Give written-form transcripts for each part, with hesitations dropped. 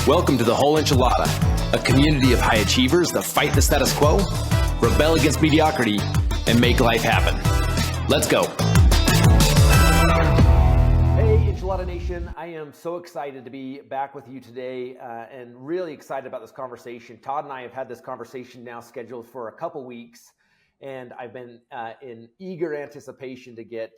Welcome to the Whole Enchilada, a community of high achievers that fight the status quo, rebel against mediocrity, and make life happen. Let's go. Hey, Enchilada Nation. I am so excited to be back with you today and really excited about this conversation. Todd and I have had this conversation now scheduled for a couple weeks, and I've been in eager anticipation to get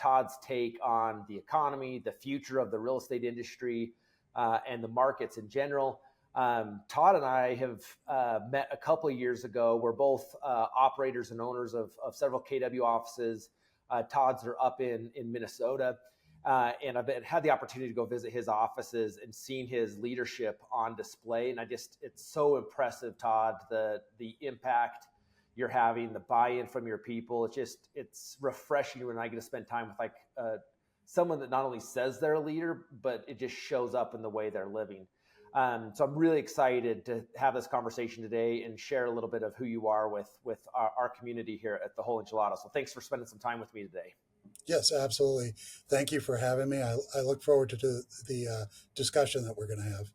Todd's take on the economy, the future of the real estate industry, and the markets in general. Todd and I have met a couple of years ago. We're both operators and owners of several KW offices. Todd's are up in Minnesota. And I've had the opportunity to go visit his offices and seen his leadership on display. And it's so impressive, Todd, the impact you're having, the buy-in from your people. It's refreshing when I get to spend time with someone that not only says they're a leader, but it just shows up in the way they're living. So I'm really excited to have this conversation today and share a little bit of who you are with our community here at the Whole Enchilada. So thanks for spending some time with me today. Yes, absolutely. Thank you for having me. I look forward to the discussion that we're going to have.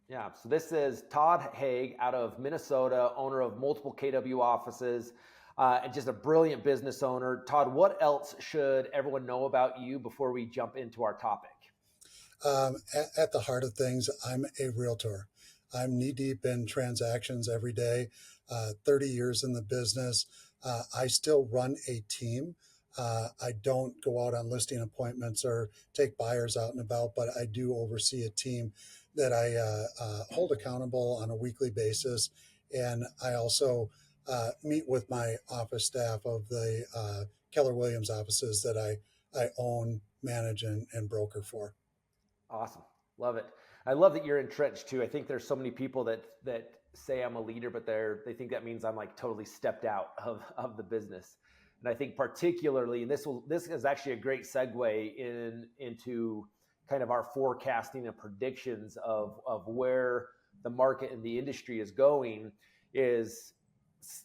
Yeah, so this is Todd Haigh out of Minnesota, owner of multiple KW offices, and just a brilliant business owner. Todd, what else should everyone know about you before we jump into our topic? At the heart of things, I'm a realtor. I'm knee-deep in transactions every day, 30 years in the business. I still run a team. I don't go out on listing appointments or take buyers out and about, but I do oversee a team that I hold accountable on a weekly basis. And I also meet with my office staff of the Keller Williams offices that I own, manage, and broker for. Awesome. Love it. I love that you're entrenched too. I think there's so many people that say I'm a leader, but they think that means I'm like totally stepped out of the business. And I think particularly, and this is actually a great segue into kind of our forecasting and predictions of where the market and the industry is going.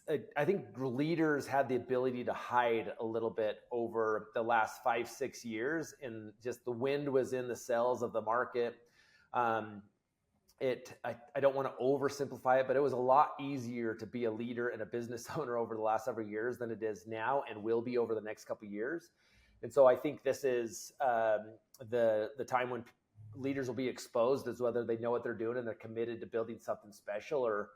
I think leaders had the ability to hide a little bit over the last 5-6 years, and just the wind was in the sails of the market. I don't want to oversimplify it, but it was a lot easier to be a leader and a business owner over the last several years than it is now and will be over the next couple of years. And so I think this is the time when leaders will be exposed as whether they know what they're doing and they're committed to building something special, or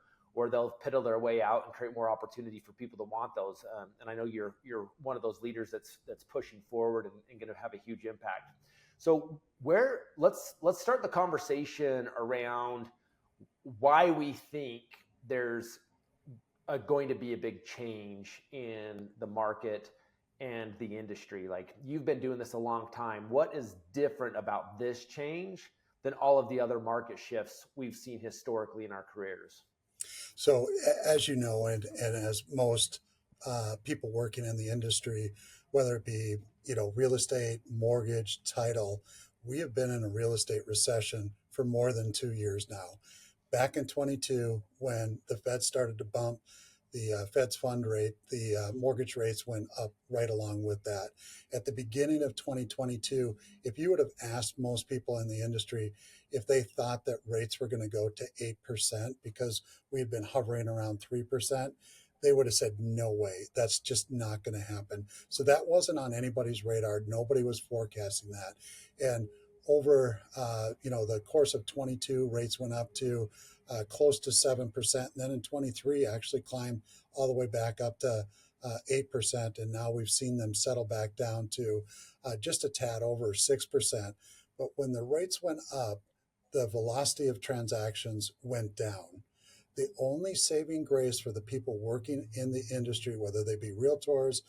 they'll piddle their way out and create more opportunity for people to want those. And I know you're one of those leaders that's pushing forward and going to have a huge impact. So let's start the conversation around why we think there's going to be a big change in the market and the industry. Like, you've been doing this a long time. What is different about this change than all of the other market shifts we've seen historically in our careers? So as you know, and as most people working in the industry, whether it be, real estate, mortgage, title, we have been in a real estate recession for more than 2 years now. Back in 22, when the Fed started to bump the Fed's fund rate, the mortgage rates went up right along with that. At the beginning of 2022, if you would have asked most people in the industry if they thought that rates were going to go to 8% because we had been hovering around 3%, they would have said, no way, that's just not going to happen. So that wasn't on anybody's radar. Nobody was forecasting that. And over the course of 22, rates went up to close to 7%. And then in 23, actually climbed all the way back up to 8%. And now we've seen them settle back down to just a tad over 6%. But when the rates went up, the velocity of transactions went down. The only saving grace for the people working in the industry, whether they be realtors,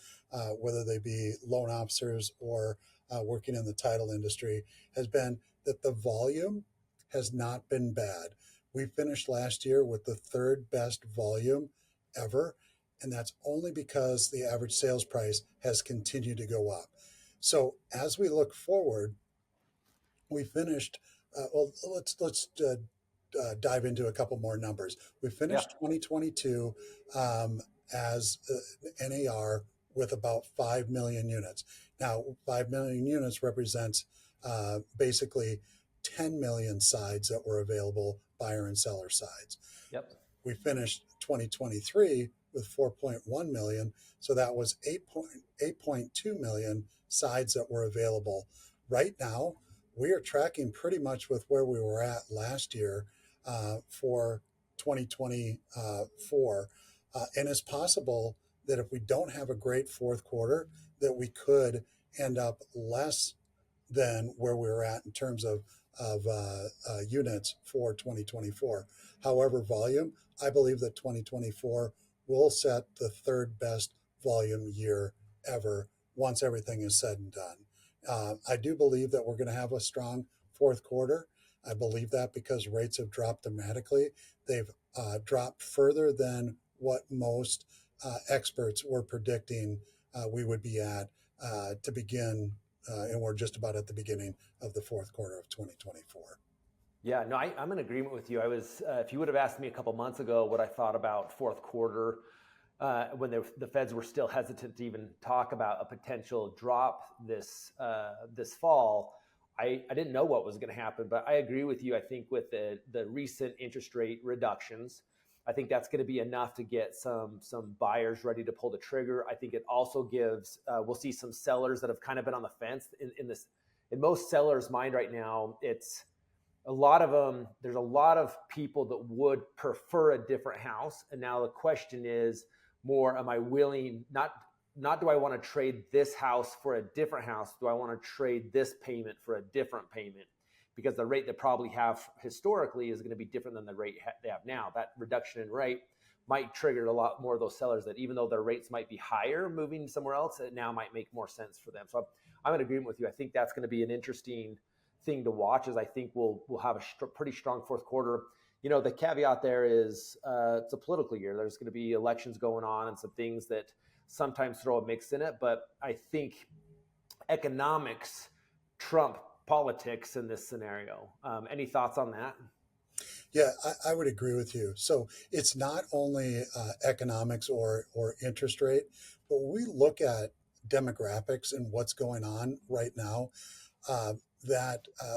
whether they be loan officers, or working in the title industry, has been that the volume has not been bad. We finished last year with the third best volume ever, and that's only because the average sales price has continued to go up. So as we look forward, we finished, let's dive into a couple more numbers. We finished 2022 as NAR with about 5 million units. Now, 5 million units represents basically 10 million sides that were available, buyer and seller sides. Yep. We finished 2023 with 4.1 million. So that was 8.2 million sides that were available. Right now, we are tracking pretty much with where we were at last year for 2024. And it's possible that if we don't have a great fourth quarter, that we could end up less than where we were at in terms of units for 2024. However, volume, I believe that 2024 will set the third best volume year ever once everything is said and done. I do believe that we're going to have a strong fourth quarter. I believe that because rates have dropped dramatically. They've dropped further than what most experts were predicting we would be at to begin, and we're just about at the beginning of the fourth quarter of 2024. Yeah, no, I'm in agreement with you. I was, if you would have asked me a couple months ago what I thought about fourth quarter, when the Feds were still hesitant to even talk about a potential drop this fall, I didn't know what was going to happen. But I agree with you. I think with the recent interest rate reductions, I think that's going to be enough to get some buyers ready to pull the trigger. I think it also gives, we'll see some sellers that have kind of been on the fence in most sellers' mind right now. It's a lot of them. There's a lot of people that would prefer a different house. And now the question is more, am I willing, not do I want to trade this house for a different house? Do I want to trade this payment for a different payment? Because the rate they probably have historically is going to be different than the rate they have now. That reduction in rate might trigger a lot more of those sellers that even though their rates might be higher moving somewhere else, it now might make more sense for them. So I'm in agreement with you. I think that's going to be an interesting thing to watch, as I think we'll have a pretty strong fourth quarter. You know, the caveat there is it's a political year. There's going to be elections going on and some things that sometimes throw a mix in it. But I think economics trump politics in this scenario. Any thoughts on that? Yeah, I would agree with you. So it's not only economics or interest rate, but when we look at demographics and what's going on right now,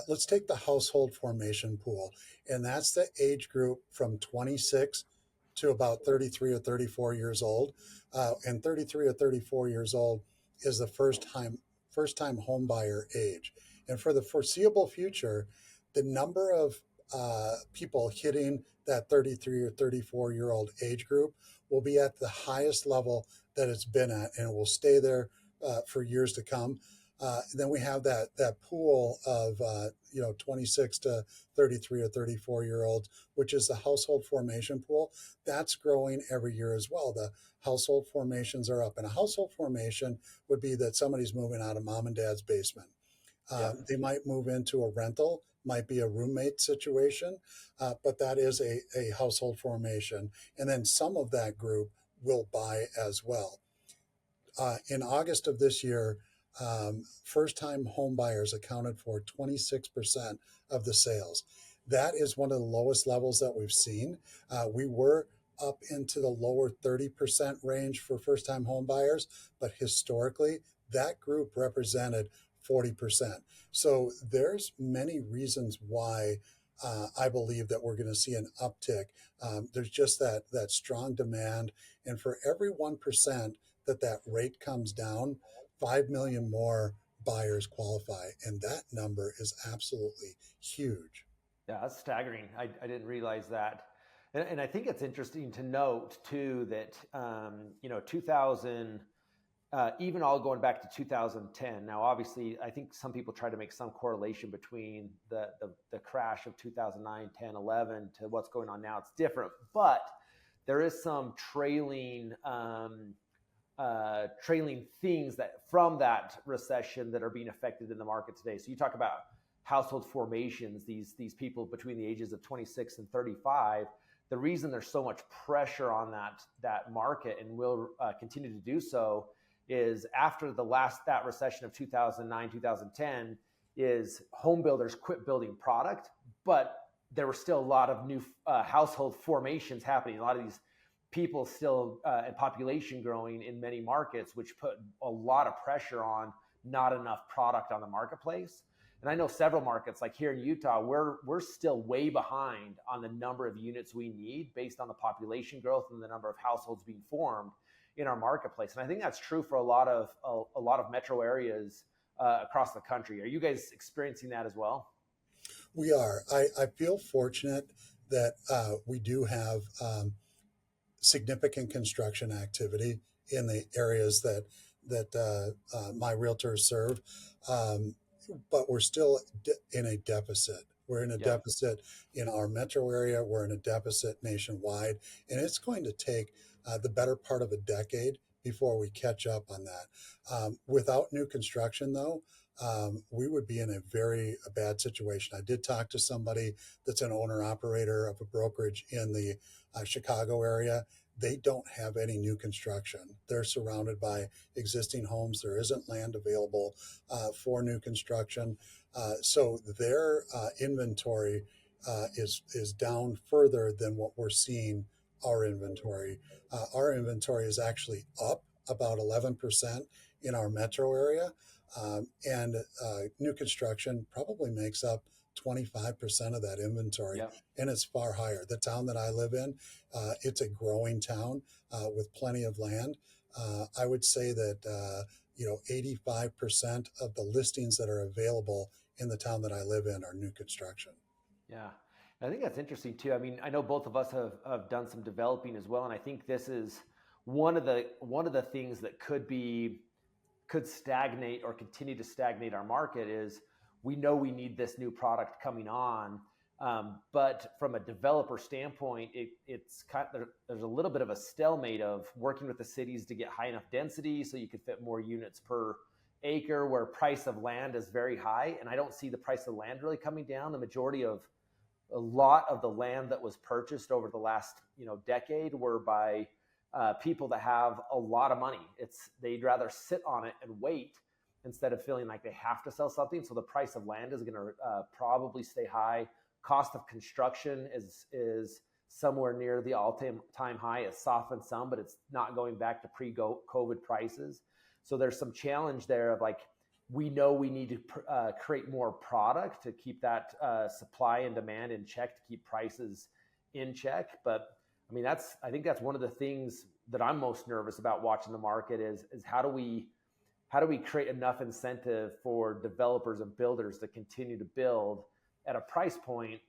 let's take the household formation pool, and that's the age group from 26 to about 33 or 34 years old. And 33 or 34 years old is the first time home buyer age. And for the foreseeable future, the number of people hitting that 33 or 34-year-old age group will be at the highest level that it's been at, and it will stay there for years to come. Then we have that pool of 26 to 33 or 34-year-olds, which is the household formation pool. That's growing every year as well. The household formations are up, and a household formation would be that somebody's moving out of mom and dad's basement. They might move into a rental, might be a roommate situation, but that is a household formation. And then some of that group will buy as well. In August of this year, first-time home buyers accounted for 26% of the sales. That is one of the lowest levels that we've seen. We were up into the lower 30% range for first-time home buyers, but historically, that group represented 40%. So there's many reasons why I believe that we're going to see an uptick. There's just that strong demand. And for every 1% that rate comes down, 5 million more buyers qualify. And that number is absolutely huge. Yeah, that's staggering. I didn't realize that. And I think it's interesting to note too that, 2000, even all going back to 2010. Now, obviously, I think some people try to make some correlation between the crash of 2009, 10, 11 to what's going on now. It's different, but there is some trailing things that from that recession that are being affected in the market today. So you talk about household formations, these people between the ages of 26 and 35. The reason there's so much pressure on that market and will continue to do so is after that recession of 2009, 2010 is home builders quit building product, but there were still a lot of new household formations happening. A lot of these people still and population growing in many markets, which put a lot of pressure on not enough product on the marketplace. And I know several markets like here in Utah, we're still way behind on the number of units we need based on the population growth and the number of households being formed in our marketplace. And I think that's true for a lot of metro areas across the country. Are you guys experiencing that as well? We are. I feel fortunate that we do have significant construction activity in the areas that my realtors serve, um, but we're still in a deficit. We're in a Yep. deficit in our metro area. We're in a deficit nationwide, and it's going to take the better part of a decade before we catch up on that. Without new construction, though, we would be in a bad situation. I did talk to somebody that's an owner operator of a brokerage in the Chicago area. They don't have any new construction. They're surrounded by existing homes. There isn't land available for new construction. So their inventory is down further than what we're seeing our inventory. Our inventory is actually up about 11% in our metro area. And new construction probably makes up 25% of that inventory, Yep. and it's far higher. The town that I live in, it's a growing town with plenty of land. I would say that 85% of the listings that are available in the town that I live in are new construction. Yeah. I think that's interesting too. I mean, I know both of us have done some developing as well. And I think this is one of the things that could stagnate or continue to stagnate our market is we know we need this new product coming on. But from a developer standpoint, it's kind of, there's a little bit of a stalemate of working with the cities to get high enough density so you could fit more units per acre, where price of land is very high. And I don't see the price of land really coming down. The majority of a lot of the land that was purchased over the last decade were by people that have a lot of money. They'd rather sit on it and wait instead of feeling like they have to sell something. So the price of land is going to probably stay high. Cost of construction is somewhere near the all-time high. It's softened some, but it's not going back to pre-COVID prices. So there's some challenge there of like, we know we need to create more product to keep that supply and demand in check, to keep prices in check. But I mean, I think that's one of the things that I'm most nervous about watching the market is how do we create enough incentive for developers and builders to continue to build at a price point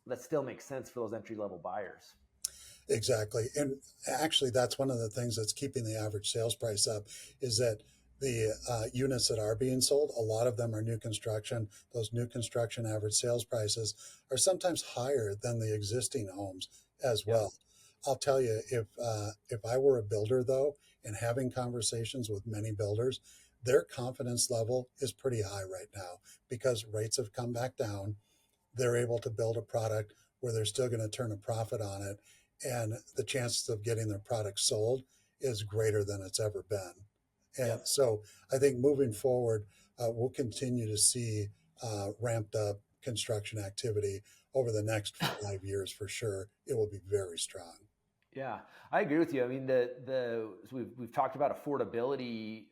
that still makes sense for those entry-level buyers. Exactly. And actually, that's one of the things that's keeping the average sales price up is that the units that are being sold, a lot of them are new construction. Those new construction average sales prices are sometimes higher than the existing homes as Yep. well. I'll tell you, if I were a builder though, and having conversations with many builders, their confidence level is pretty high right now because rates have come back down. They're able to build a product where they're still going to turn a profit on it, and the chances of getting their product sold is greater than it's ever been. And Yep. so I think moving forward, we'll continue to see ramped up construction activity over the next 5 years for sure. It will be very strong. Yeah, I agree with you. I mean, so we've talked about affordability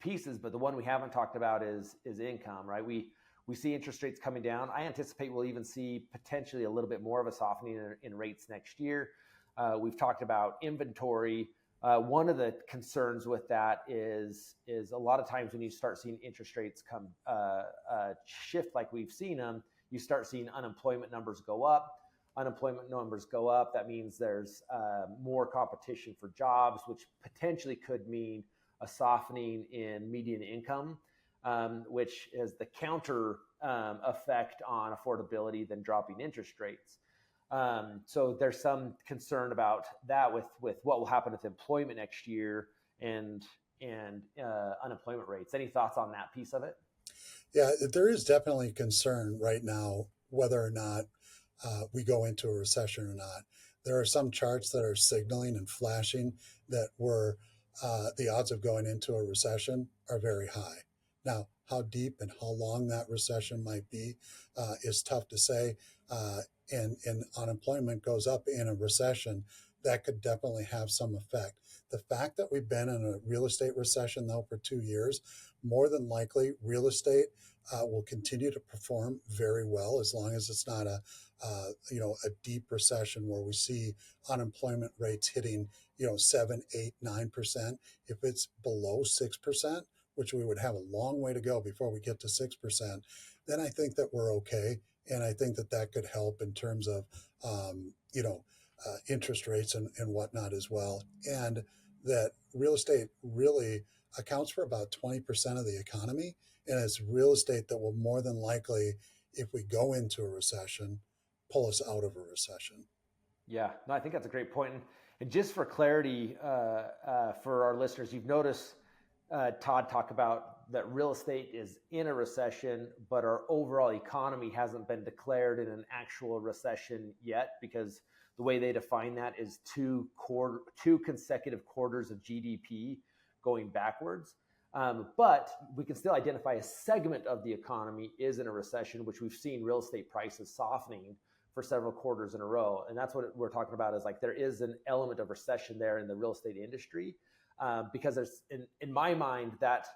pieces, but the one we haven't talked about is income, right? We see interest rates coming down. I anticipate we'll even see potentially a little bit more of a softening in rates next year. We've talked about inventory. One of the concerns with that is a lot of times when you start seeing interest rates come shift like we've seen them, you start seeing unemployment numbers go up. Unemployment numbers go up. That means there's more competition for jobs, which potentially could mean a softening in median income, which is the counter effect on affordability than dropping interest rates. So there's some concern about that with what will happen with employment next year and unemployment rates. Any thoughts on that piece of it? Yeah, there is definitely concern right now whether or not we go into a recession or not. There are some charts that are signaling and flashing that the odds of going into a recession are very high. Now, how deep and how long that recession might be is tough to say. And unemployment goes up in a recession, that could definitely have some effect. The fact that we've been in a real estate recession, though, for 2 years, more than likely, real estate will continue to perform very well as long as it's not a deep recession where we see unemployment rates hitting 7, 8, 9%. If it's below 6%, which we would have a long way to go before we get to 6%, then I think that we're okay. And I think that that could help in terms of, interest rates and whatnot as well. And that real estate really accounts for about 20% of the economy. And it's real estate that will more than likely, if we go into a recession, pull us out of a recession. Yeah, no, I think that's a great point. And just for clarity for our listeners, you've noticed Todd talk about that real estate is in a recession, but our overall economy hasn't been declared in an actual recession yet, because the way they define that is two consecutive quarters of GDP going backwards. But we can still identify a segment of the economy is in a recession, which we've seen real estate prices softening for several quarters in a row. And that's what we're talking about, is like there is an element of recession there in the real estate industry. Because there's, in my mind, that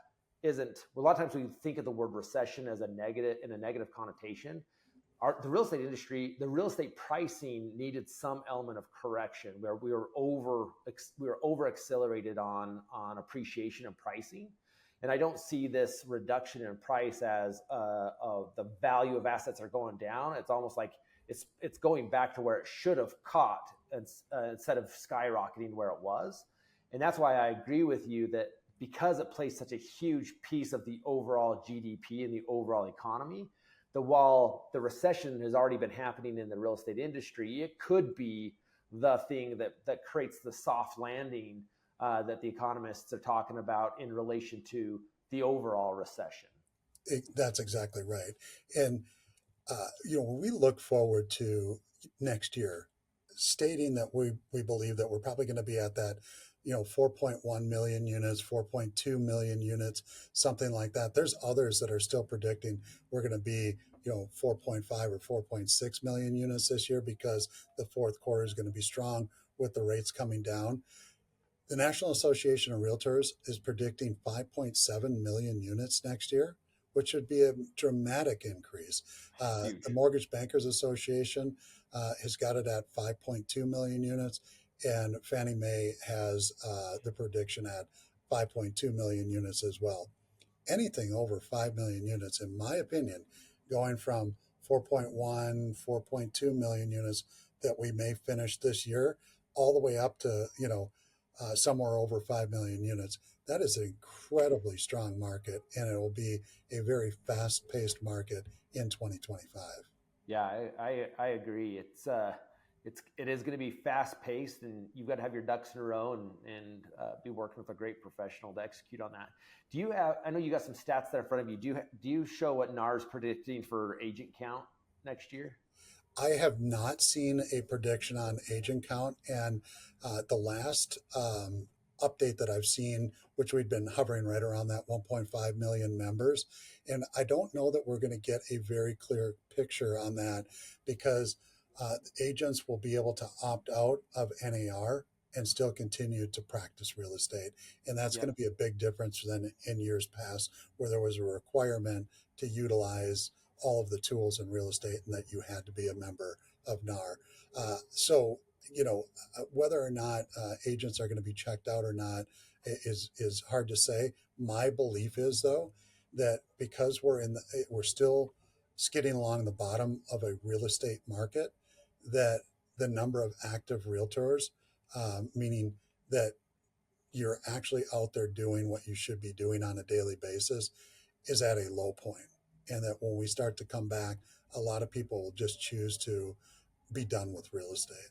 isn't, a lot of times we think of the word recession as a negative connotation. The real estate industry, the real estate pricing needed some element of correction, where we were over accelerated on appreciation and pricing. And I don't see this reduction in price as the value of assets are going down. It's almost like it's going back to where it should have caught, instead of skyrocketing where it was. And that's why I agree with you that because it plays such a huge piece of the overall GDP and the overall economy, that while the recession has already been happening in the real estate industry, it could be the thing that creates the soft landing that the economists are talking about in relation to the overall recession. That's exactly right. And, when we look forward to next year, stating that we believe that we're probably going to be at that 4.1 million units, 4.2 million units, something like that. There's others that are still predicting we're going to be 4.5 or 4.6 million units this year, because the fourth quarter is going to be strong with the rates coming down. The National Association of Realtors is predicting 5.7 million units next year, which would be a dramatic increase. The Mortgage Bankers Association has got it at 5.2 million units, and Fannie Mae has the prediction at 5.2 million units as well. Anything over 5 million units, in my opinion, going from 4.1, 4.2 million units that we may finish this year, all the way up to, somewhere over 5 million units. That is an incredibly strong market, and it will be a very fast-paced market in 2025. Yeah, I agree. It is going to be fast paced, and you've got to have your ducks in a row and be working with a great professional to execute on that. Do you have? I know you got some stats there in front of you. Do you show what NAR is predicting for agent count next year? I have not seen a prediction on agent count, and the last update that I've seen, which we'd been hovering right around that 1.5 million members, and I don't know that we're going to get a very clear picture on that, because agents will be able to opt out of NAR and still continue to practice real estate. And that's going to be a big difference than in years past, where there was a requirement to utilize all of the tools in real estate and that you had to be a member of NAR. So, whether or not agents are going to be checked out or not is hard to say. My belief is, though, that because we're still skidding along the bottom of a real estate market, that the number of active realtors, meaning that you're actually out there doing what you should be doing on a daily basis, is at a low point. And that when we start to come back, a lot of people will just choose to be done with real estate.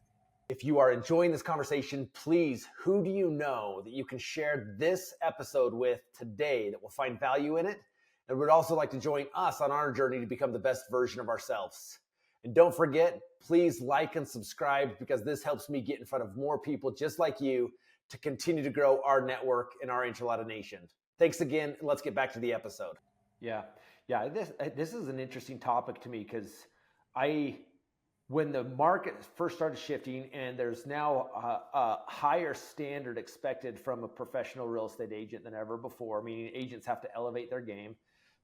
If you are enjoying this conversation, please, who do you know that you can share this episode with today that will find value in it and would also like to join us on our journey to become the best version of ourselves? And don't forget, please like and subscribe, because this helps me get in front of more people just like you to continue to grow our network in our Enchilada Nation. Thanks again, and let's get back to the episode. Yeah. This is an interesting topic to me, because when the market first started shifting and there's now a higher standard expected from a professional real estate agent than ever before, meaning agents have to elevate their game.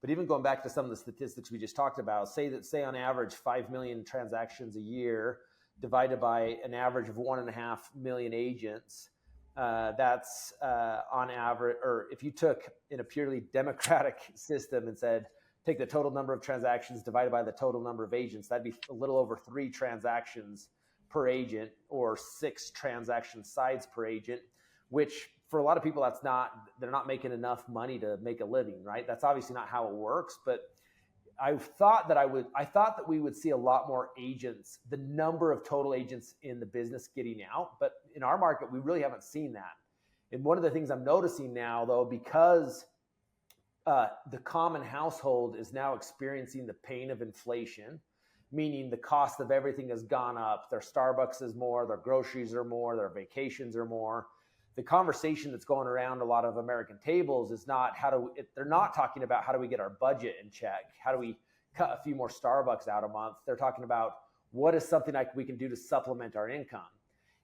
But even going back to some of the statistics we just talked about, say on average 5 million transactions a year divided by an average of 1.5 million agents, that's on average, or if you took in a purely democratic system and said, take the total number of transactions divided by the total number of agents, that'd be a little over 3 transactions per agent, or 6 transaction sides per agent, which for a lot of people, they're not making enough money to make a living, right? That's obviously not how it works, but I thought that we would see a lot more agents, the number of total agents in the business getting out. But in our market, we really haven't seen that. And one of the things I'm noticing now, though, because the common household is now experiencing the pain of inflation, meaning the cost of everything has gone up. Their Starbucks is more, their groceries are more, their vacations are more. The conversation that's going around a lot of American tables is not they're not talking about how do we get our budget in check? How do we cut a few more Starbucks out a month? They're talking about what is something like we can do to supplement our income.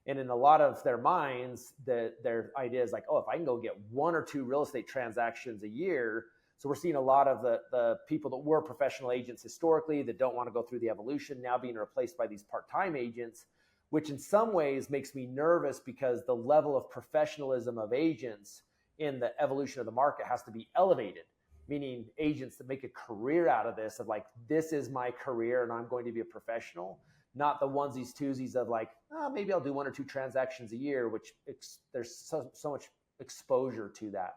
And in a lot of their minds, their idea is like, oh, if I can go get 1 or 2 real estate transactions a year. So we're seeing a lot of the people that were professional agents historically that don't want to go through the evolution now being replaced by these part-time agents, which in some ways makes me nervous because the level of professionalism of agents in the evolution of the market has to be elevated, meaning agents that make a career out of this, of like, this is my career and I'm going to be a professional, not the onesies, twosies of like, oh, maybe I'll do 1 or 2 transactions a year, which there's so much exposure to that.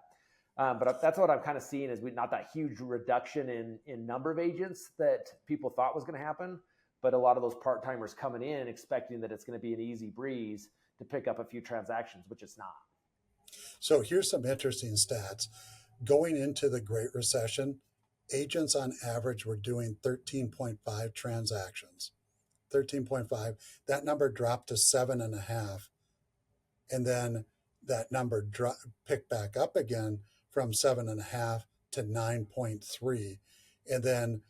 But that's what I'm kind of seeing is not that huge reduction in number of agents that people thought was going to happen, but a lot of those part-timers coming in expecting that it's going to be an easy breeze to pick up a few transactions, which it's not. So here's some interesting stats. Going into the Great Recession, agents on average were doing 13.5 transactions. 13.5. That number dropped to 7.5. And then that number picked back up again from 7.5 to 9.3. And then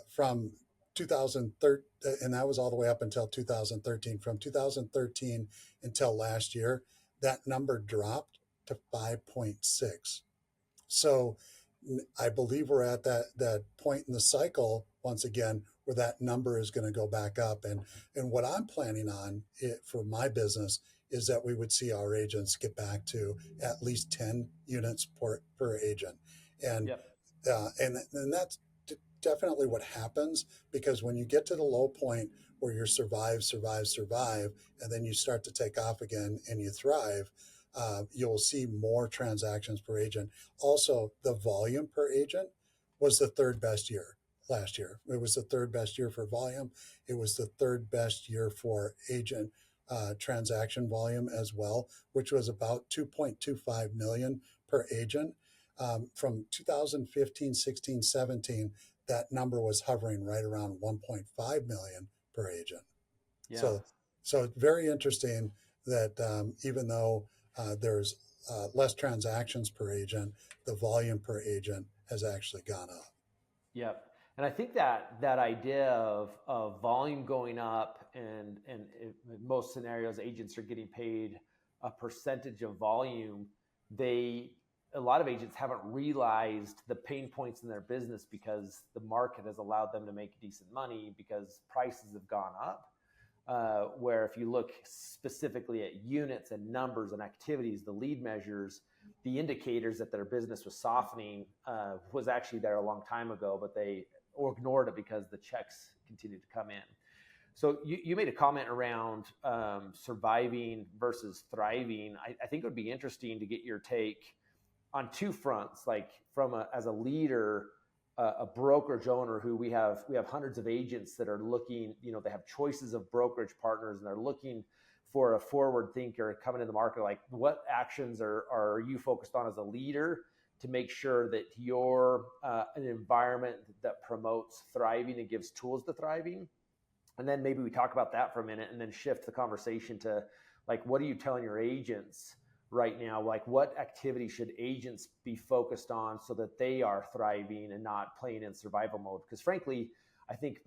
from 2013, and that was all the way up until 2013. From 2013 until last year, that number dropped to 5.6. So I believe we're at that point in the cycle, once again, where that number is going to go back up. And what I'm planning on for my business is that we would see our agents get back to at least 10 units per agent. And, Yep. And that's definitely what happens, because when you get to the low point where you're survive, and then you start to take off again and you thrive, you'll see more transactions per agent. Also, the volume per agent was the 3rd best year last year. It was the 3rd best year for volume. It was the 3rd best year for agent transaction volume as well, which was about 2.25 million per agent. From 2015, 16, 17, that number was hovering right around 1.5 million per agent. Yeah. So it's very interesting that even though there's less transactions per agent, the volume per agent has actually gone up. Yep. And I think that idea of volume going up and in most scenarios, agents are getting paid a percentage of volume. A lot of agents haven't realized the pain points in their business because the market has allowed them to make decent money because prices have gone up. Where if you look specifically at units and numbers and activities, the lead measures, the indicators that their business was softening was actually there a long time ago, but they ignored it because the checks continued to come in. So you made a comment around surviving versus thriving. I think it would be interesting to get your take on 2 fronts, like as a leader, a brokerage owner who we have hundreds of agents that are looking, they have choices of brokerage partners and they're looking for a forward thinker coming in the market. Like, what actions are you focused on as a leader to make sure that you're an environment that promotes thriving and gives tools to thriving? And then maybe we talk about that for a minute and then shift the conversation to like, what are you telling your agents right now? Like, what activity should agents be focused on so that they are thriving and not playing in survival mode? Because frankly, I think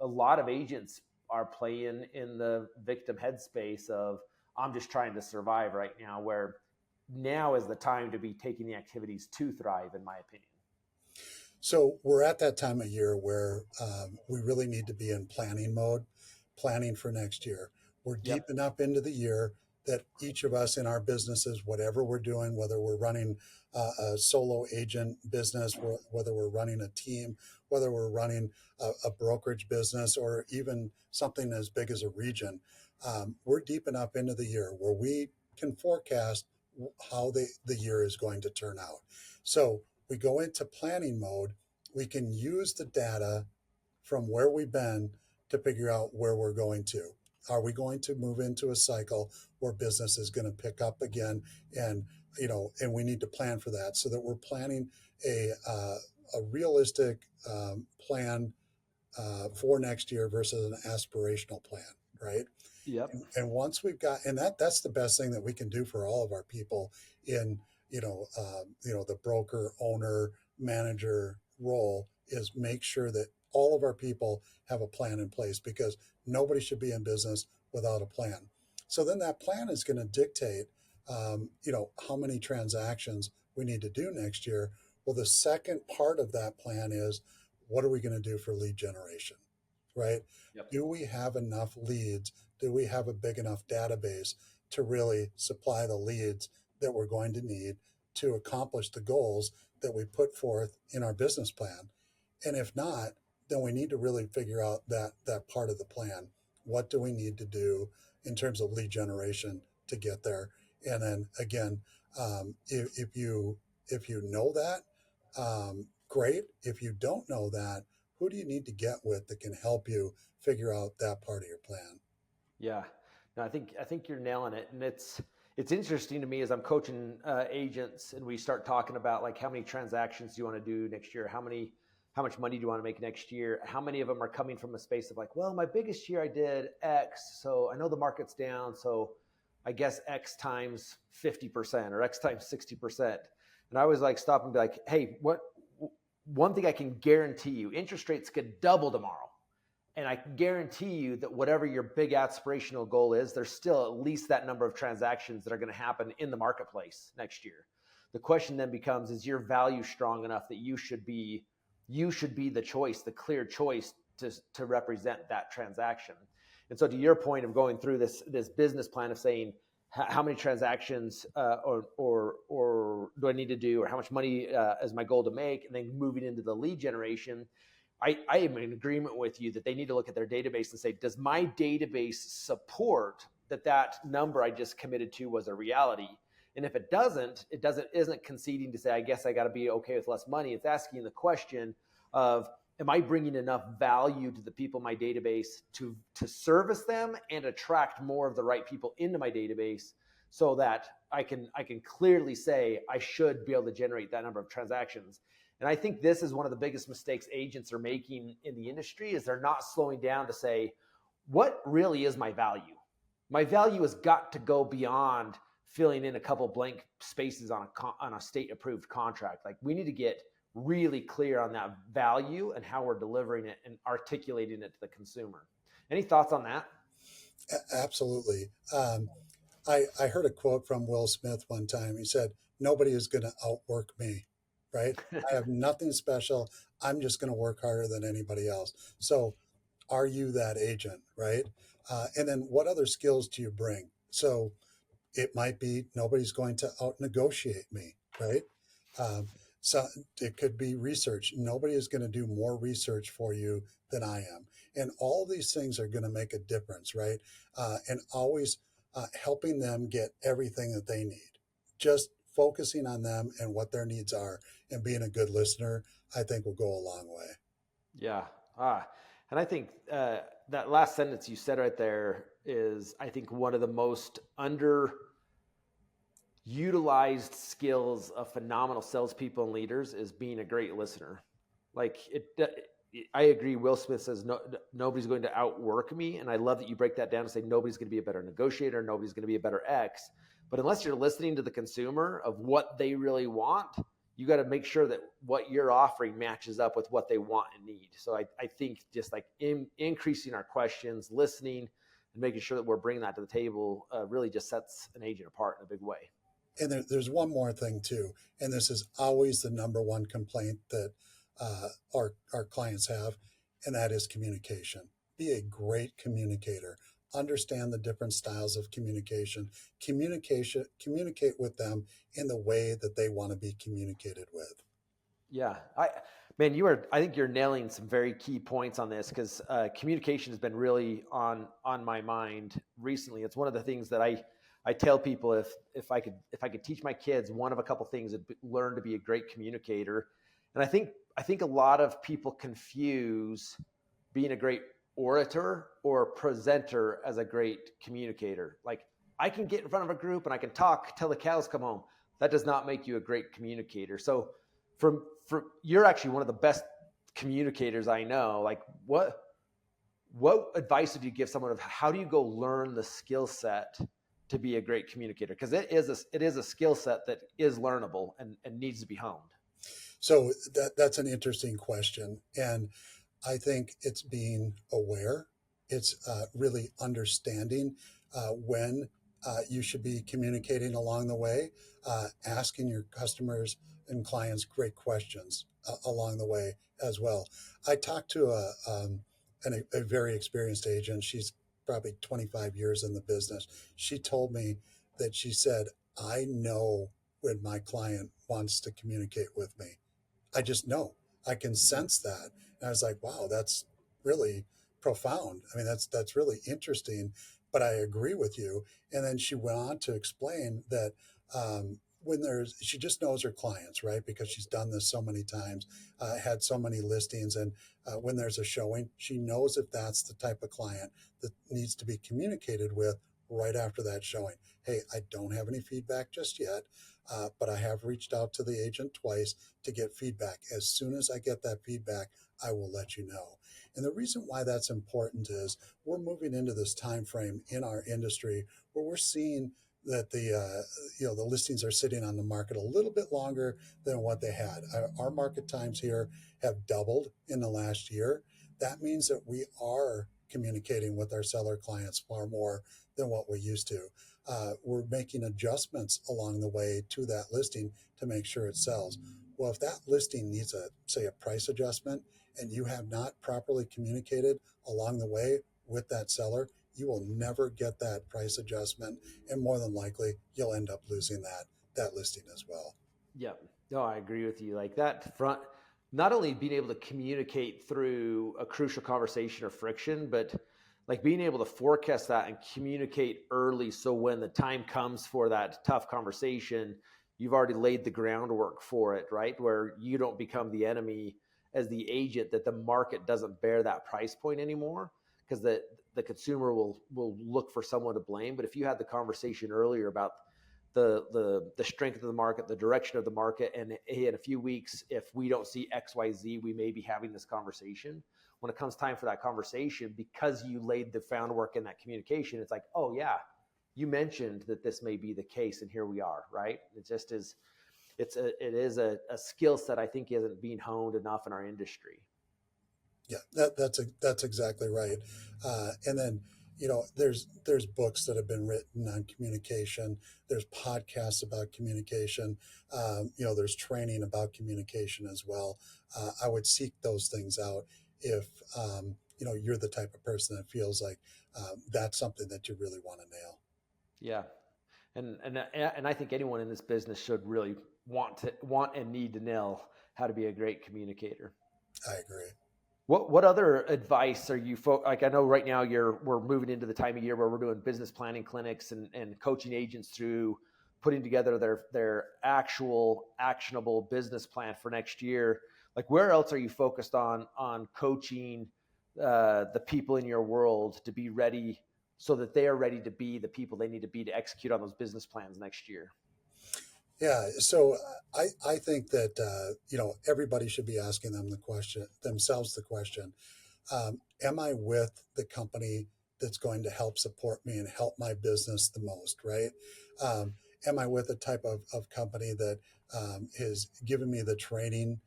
a lot of agents are playing in the victim headspace of, I'm just trying to survive right now, where now is the time to be taking the activities to thrive, in my opinion. So we're at that time of year where we really need to be in planning mode, planning for next year. We're deep Yep. enough into the year that each of us in our businesses, whatever we're doing, whether we're running a solo agent business, whether we're running a team, whether we're running a brokerage business, or even something as big as a region, we're deep enough into the year where we can forecast how the year is going to turn out. So we go into planning mode. We can use the data from where we've been to figure out where we're going to. Are we going to move into a cycle where business is going to pick up again? And and we need to plan for that so that we're planning a realistic plan for next year versus an aspirational plan, right? Yep. And once we've got, and that's the best thing that we can do for all of our people in the broker, owner, manager role, is make sure that all of our people have a plan in place, because nobody should be in business without a plan. So then that plan is going to dictate how many transactions we need to do next year. Well, the second part of that plan is, what are we going to do for lead generation, right? Yep. Do we have enough leads? Do we have a big enough database to really supply the leads that we're going to need to accomplish the goals that we put forth in our business plan? And if not, then we need to really figure out that part of the plan. What do we need to do in terms of lead generation to get there? And then again, if you know that, great. If you don't know that, who do you need to get with that can help you figure out that part of your plan? Yeah, no, I think you're nailing it, and it's interesting to me as I'm coaching agents, and we start talking about like how many transactions do you want to do next year, how much money do you want to make next year, how many of them are coming from a space of like, well, my biggest year I did X, so I know the market's down, so I guess X times 50% or X times 60%, and I always like stop and be like, hey, what? One thing I can guarantee you, interest rates could double tomorrow. And I can guarantee you that whatever your big aspirational goal is, there's still at least that number of transactions that are going to happen in the marketplace next year. The question then becomes, is your value strong enough that you should be the choice, the clear choice to represent that transaction? And so to your point of going through this business plan of saying, how many transactions or do I need to do, or how much money is my goal to make, and then moving into the lead generation, I am in agreement with you that they need to look at their database and say, does my database support that number I just committed to was a reality? And if it doesn't, isn't conceding to say, I guess I got to be okay with less money. It's asking the question of, am I bringing enough value to the people in my database to service them and attract more of the right people into my database, so that I can clearly say I should be able to generate that number of transactions. And I think this is one of the biggest mistakes agents are making in the industry, is they're not slowing down to say, what really is my value? My value has got to go beyond filling in a couple blank spaces on a state approved contract. Like, we need to get really clear on that value and how we're delivering it and articulating it to the consumer. Any thoughts on that? Absolutely. I heard a quote from Will Smith one time. He said, "Nobody is going to outwork me, right? I have nothing special. I'm just going to work harder than anybody else." So, are you that agent, right? And then what other skills do you bring? So, it might be nobody's going to out negotiate me, right? Um, so it could be research. Nobody is going to do more research for you than I am. And all these things are going to make a difference, right? And always helping them get everything that they need. Just focusing on them and what their needs are and being a good listener, I think will go a long way. Yeah. And I think that last sentence you said right there is, I think, one of the most underutilized skills of phenomenal salespeople and leaders, is being a great listener. Like, I agree. Will Smith says, no, nobody's going to outwork me. And I love that you break that down and say, nobody's going to be a better negotiator. Nobody's going to be a better X. But unless you're listening to the consumer of what they really want, you got to make sure that what you're offering matches up with what they want and need. So I think just like increasing our questions, listening, and making sure that we're bringing that to the table really just sets an agent apart in a big way. And there's one more thing too, and this is always the number one complaint that our clients have, and that is communication. Be a great communicator. Understand the different styles of communication. Communicate with them in the way that they want to be communicated with. Yeah, I think you're nailing some very key points on this because communication has been really on my mind recently. It's one of the things that I tell people if I could teach my kids one of a couple things, it'd learn to be a great communicator. And I think a lot of people confuse being a great orator or presenter as a great communicator. Like I can get in front of a group and I can talk till the cows come home. That does not make you a great communicator. So from you're actually one of the best communicators I know. Like what advice would you give someone of how do you go learn the skill set to be a great communicator? Because it is a skill set that is learnable and needs to be honed. So that's an interesting question, and I think it's being aware. It's really understanding when you should be communicating along the way, asking your customers and clients great questions along the way as well. I talked to a very experienced agent. She's probably 25 years in the business. She told me that she said, I know when my client wants to communicate with me. I just know. I can sense that. And I was like, wow, that's really profound. I mean, that's really interesting, but I agree with you. And then she went on to explain that she just knows her clients, right? Because she's done this so many times, had so many listings. And when there's a showing, she knows if that's the type of client that needs to be communicated with right after that showing. Hey, I don't have any feedback just yet, but I have reached out to the agent twice to get feedback. As soon as I get that feedback, I will let you know. And the reason why that's important is we're moving into this time frame in our industry where we're seeing that the listings are sitting on the market a little bit longer than what they had. Our market times here have doubled in the last year. That means that we are communicating with our seller clients far more than what we used to. We're making adjustments along the way to that listing to make sure it sells. Well, if that listing needs a price adjustment and you have not properly communicated along the way with that seller, you will never get that price adjustment. And more than likely, you'll end up losing that listing as well. Yeah. No, I agree with you. Like that front, not only being able to communicate through a crucial conversation or friction, but like being able to forecast that and communicate early. So when the time comes for that tough conversation, you've already laid the groundwork for it, right? Where you don't become the enemy as the agent, that the market doesn't bear that price point anymore because the consumer will look for someone to blame. But if you had the conversation earlier about the strength of the market, the direction of the market, and hey, in a few weeks, if we don't see XYZ, we may be having this conversation. When it comes time for that conversation, because you laid the groundwork in that communication, it's like, oh yeah, you mentioned that this may be the case, and here we are, right? It just is. It is a skill set I think isn't being honed enough in our industry. Yeah, that's exactly right. And then there's books that have been written on communication. There's podcasts about communication. There's training about communication as well. I would seek those things out if you're the type of person that feels like that's something that you really want to nail. Yeah, and I think anyone in this business should really want and need to know how to be a great communicator. I agree. What other advice are you like? I know right now we're moving into the time of year where we're doing business planning clinics and coaching agents through putting together their actual actionable business plan for next year. Like where else are you focused on coaching the people in your world to be ready so that they are ready to be the people they need to be to execute on those business plans next year? Yeah, so I think that everybody should be asking themselves the question: am I with the company that's going to help support me and help my business the most? Right? Am I with a type of company that is giving me the training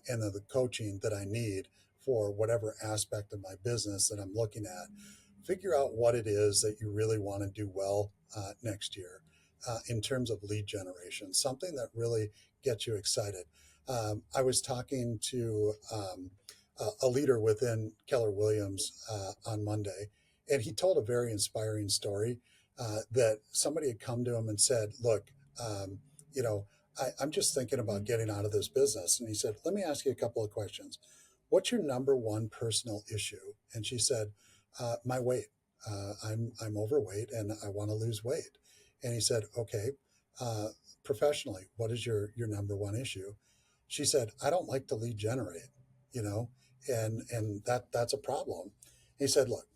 and the coaching that I need for whatever aspect of my business that I'm looking at? Figure out what it is that you really want to do well next year in terms of lead generation, something that really gets you excited. I was talking to a leader within Keller Williams on Monday, and he told a very inspiring story that somebody had come to him and said, "Look, um, you know, I'm just thinking about getting out of this business." And he said, "Let me ask you a couple of questions. What's your number one personal issue?" And she said, "My weight. I'm overweight and I want to lose weight." And he said, "Okay, uh, professionally, what is your number one issue?" She said, "I don't like to lead generate, you know, and that's a problem." He said, "Look,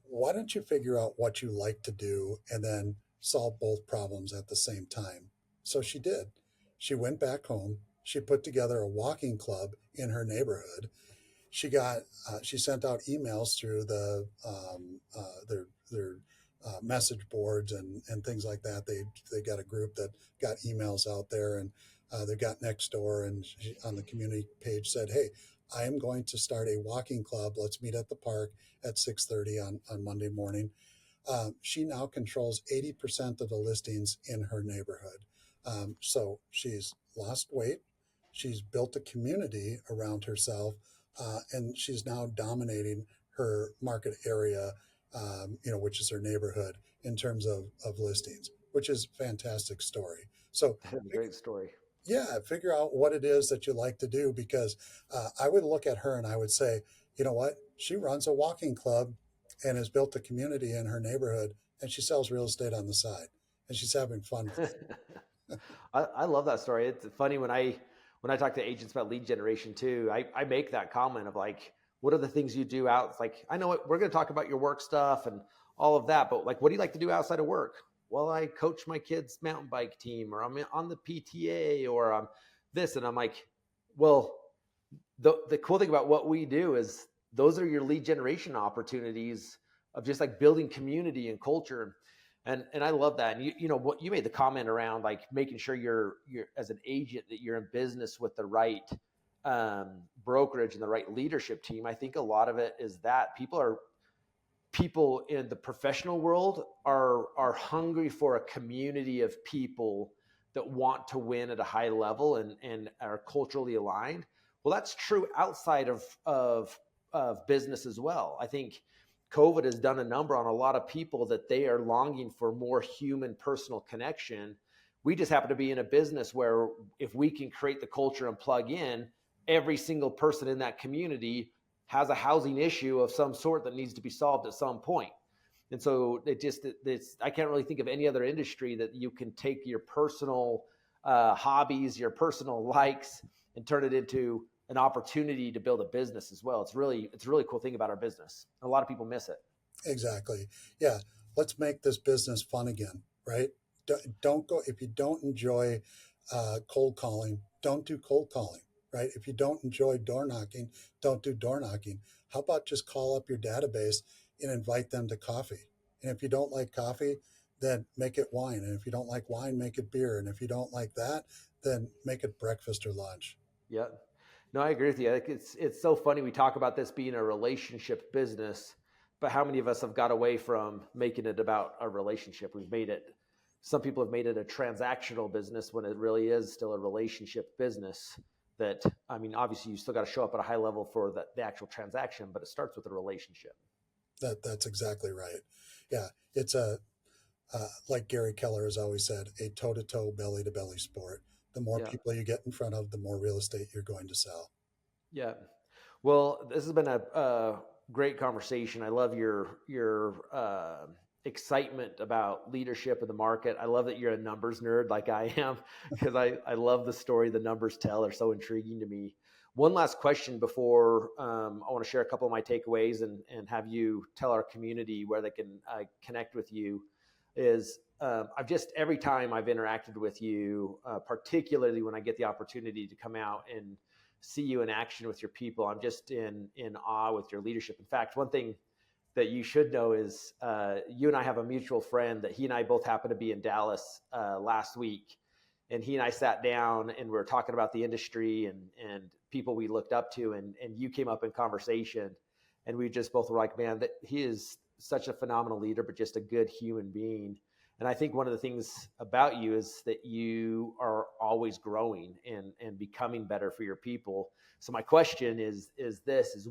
why don't you figure out what you like to do and then solve both problems at the same time?" So she did. She went back home. She put together a walking club in her neighborhood. She sent out emails through their message boards and things like that. They got a group that got emails out there, and they got next door, and she, on the community page, said, "Hey, I am going to start a walking club. Let's meet at the park at 6:30 on Monday morning." She now controls 80% of the listings in her neighborhood. So she's lost weight. She's built a community around herself, and she's now dominating her market area, which is her neighborhood in terms of listings, which is a fantastic story. So That's a great story. yeah, figure out what it is that you like to do, because I would look at her and I would say, you know what? She runs a walking club and has built a community in her neighborhood, and she sells real estate on the side, and she's having fun with it. I love that story. It's funny when I talk to agents about lead generation too, I make that comment of like, what are the things you do out? It's like, I know what we're going to talk about your work stuff and all of that, but like, what do you like to do outside of work? Well, I coach my kids' mountain bike team, or I'm on the PTA, or I'm this. And I'm like, well, the cool thing about what we do is those are your lead generation opportunities of just like building community and culture. And I love that. And you know what you made the comment around like making sure you're as an agent that you're in business with the right brokerage and the right leadership team. I think a lot of it is that people in the professional world are hungry for a community of people that want to win at a high level and are culturally aligned. Well, that's true outside of business as well. I think COVID has done a number on a lot of people that they are longing for more human personal connection. We just happen to be in a business where if we can create the culture and plug in, every single person in that community has a housing issue of some sort that needs to be solved at some point. And so I can't really think of any other industry that you can take your personal hobbies, your personal likes, and turn it into an opportunity to build a business as well. It's a really cool thing about our business. A lot of people miss it. Exactly. Yeah. Let's make this business fun again, right? Don't go, if you don't enjoy cold calling, don't do cold calling, right? If you don't enjoy door knocking, don't do door knocking. How about just call up your database and invite them to coffee? And if you don't like coffee, then make it wine. And if you don't like wine, make it beer. And if you don't like that, then make it breakfast or lunch. Yeah. No, I agree with you. Like it's so funny we talk about this being a relationship business, but how many of us have got away from making it about a relationship? Some people have made it a transactional business when it really is still a relationship business. That, I mean, obviously you still got to show up at a high level for the actual transaction, but it starts with a relationship. That's exactly right. Yeah. It's like Gary Keller has always said, a toe to toe, belly to belly sport. The more Yeah. people you get in front of, the more real estate you're going to sell. Yeah. Well, this has been a great conversation. I love your excitement about leadership in the market. I love that you're a numbers nerd like I am, because I love the story the numbers tell. They're so intriguing to me. One last question before I want to share a couple of my takeaways and have you tell our community where they can connect with you is I've just, every time I've interacted with you, particularly when I get the opportunity to come out and see you in action with your people, I'm just in awe with your leadership. In fact, one thing that you should know is you and I have a mutual friend that he and I both happened to be in Dallas last week. And he and I sat down and we were talking about the industry and people we looked up to. And you came up in conversation and we just both were like, man, that he is such a phenomenal leader, but just a good human being. And I think one of the things about you is that you are always growing and becoming better for your people. So my question is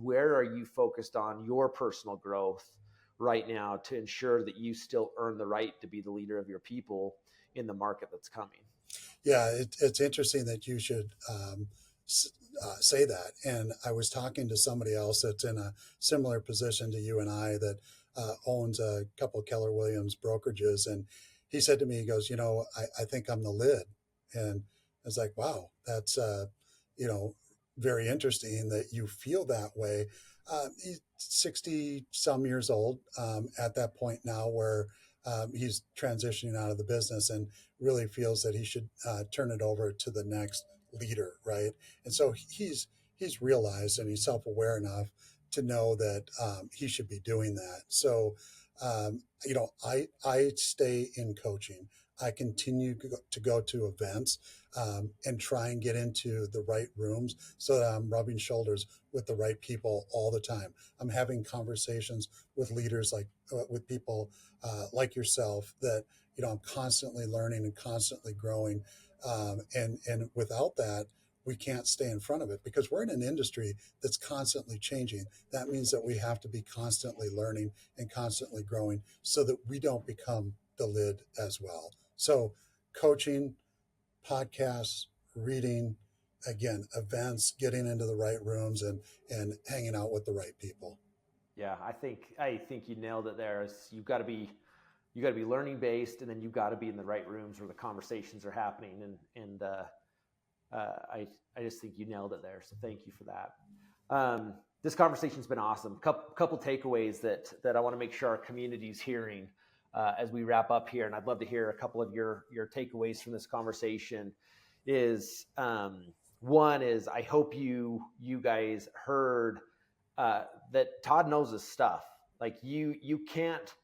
where are you focused on your personal growth right now to ensure that you still earn the right to be the leader of your people in the market that's coming? Yeah, it's interesting that you should say that. And I was talking to somebody else that's in a similar position to you and I that owns a couple of Keller Williams brokerages. And he said to me, he goes, I think I'm the lid. And I was like, wow, that's, you know, very interesting that you feel that way. He's 60 some years old at that point now where he's transitioning out of the business and really feels that he should turn it over to the next leader, right? And so he's realized and he's self-aware enough to know that he should be doing that. So I stay in coaching. I continue to go to events and try and get into the right rooms so that I'm rubbing shoulders with the right people all the time. I'm having conversations with leaders with people like yourself that I'm constantly learning and constantly growing, and without that, we can't stay in front of it because we're in an industry that's constantly changing. That means that we have to be constantly learning and constantly growing so that we don't become the lid as well. So, coaching, podcasts, reading, again, events, getting into the right rooms and hanging out with the right people. Yeah, I think you nailed it there. You've got to be learning based, and then you've got to be in the right rooms where the conversations are happening. I just think you nailed it there. So thank you for that. This conversation's been awesome. Couple takeaways that I want to make sure our community's hearing as we wrap up here, and I'd love to hear a couple of your takeaways from this conversation. Is one is I hope you guys heard that Todd knows his stuff. Like you can't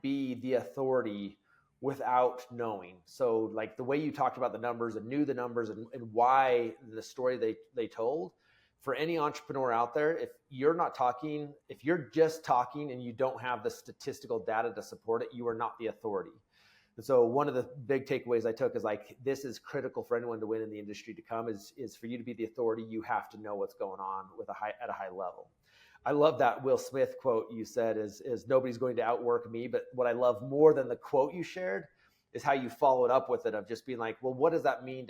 be the authority without knowing. So like the way you talked about the numbers and knew the numbers and why the story they told, for any entrepreneur out there, if you're just talking and you don't have the statistical data to support it, you are not the authority. And so one of the big takeaways I took is like, this is critical for anyone to win in the industry to come is for you to be the authority. You have to know what's going on at a high level. I love that Will Smith quote you said is nobody's going to outwork me. But what I love more than the quote you shared is how you followed up with it of just being like, well, what does that mean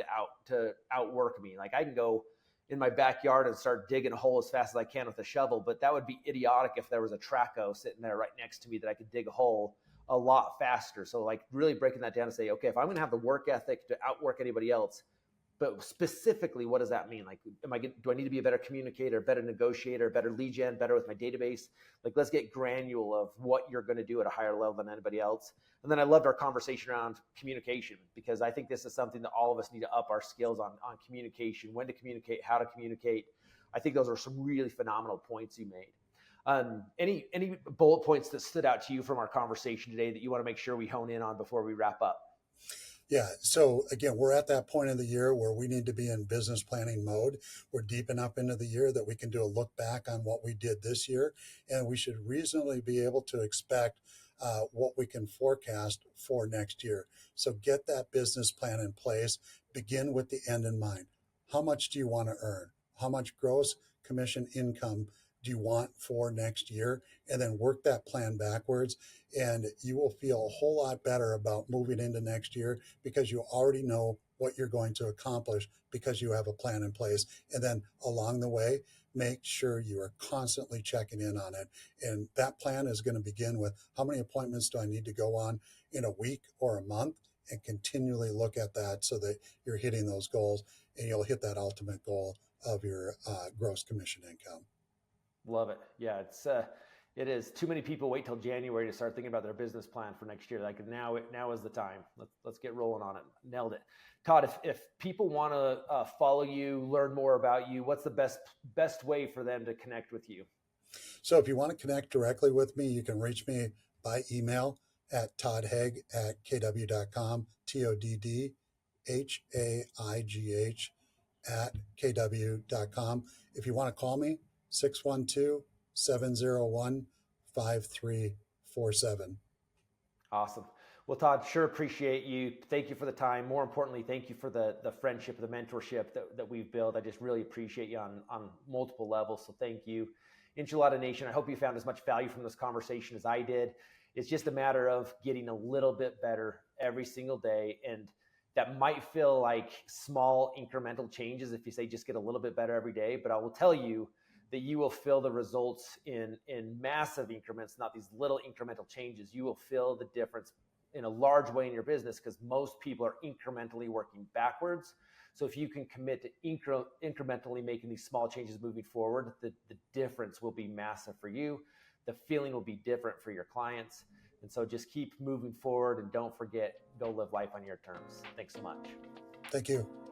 to outwork me? Like I can go in my backyard and start digging a hole as fast as I can with a shovel, but that would be idiotic if there was a Traco sitting there right next to me that I could dig a hole a lot faster. So like really breaking that down and say, okay, if I'm going to have the work ethic to outwork anybody else, but specifically, what does that mean? Like, do I need to be a better communicator, better negotiator, better lead gen, better with my database? Like, let's get granular of what you're going to do at a higher level than anybody else. And then I loved our conversation around communication because I think this is something that all of us need to up our skills on communication, when to communicate, how to communicate. I think those are some really phenomenal points you made. Any bullet points that stood out to you from our conversation today that you want to make sure we hone in on before we wrap up? Yeah. So again, we're at that point of the year where we need to be in business planning mode. We're deep enough into the year that we can do a look back on what we did this year, and we should reasonably be able to expect what we can forecast for next year. So get that business plan in place. Begin with the end in mind. How much do you want to earn? How much gross commission income do you want for next year? And then work that plan backwards. And you will feel a whole lot better about moving into next year because you already know what you're going to accomplish because you have a plan in place. And then along the way, make sure you are constantly checking in on it. And that plan is going to begin with how many appointments do I need to go on in a week or a month, and continually look at that so that you're hitting those goals and you'll hit that ultimate goal of your gross commission income. Love it. Yeah, it is. Too many people wait till January to start thinking about their business plan for next year. Like now is the time. Let's get rolling on it. Nailed it. Todd, if people want to follow you, learn more about you, what's the best way for them to connect with you? So if you want to connect directly with me, you can reach me by email at toddhaigh@kw.com, TODDHAIGH @kw.com. If you want to call me, 612-701-5347. Awesome. Well, Todd, sure appreciate you. Thank you for the time. More importantly, thank you for the friendship, the mentorship that we've built. I just really appreciate you on multiple levels. So thank you. Enchilada Nation, I hope you found as much value from this conversation as I did. It's just a matter of getting a little bit better every single day. And that might feel like small incremental changes if you say just get a little bit better every day. But I will tell you that you will feel the results in massive increments, not these little incremental changes. You will feel the difference in a large way in your business because most people are incrementally working backwards. So if you can commit to incrementally making these small changes moving forward, the difference will be massive for you. The feeling will be different for your clients. And so just keep moving forward and don't forget, go live life on your terms. Thanks so much. Thank you.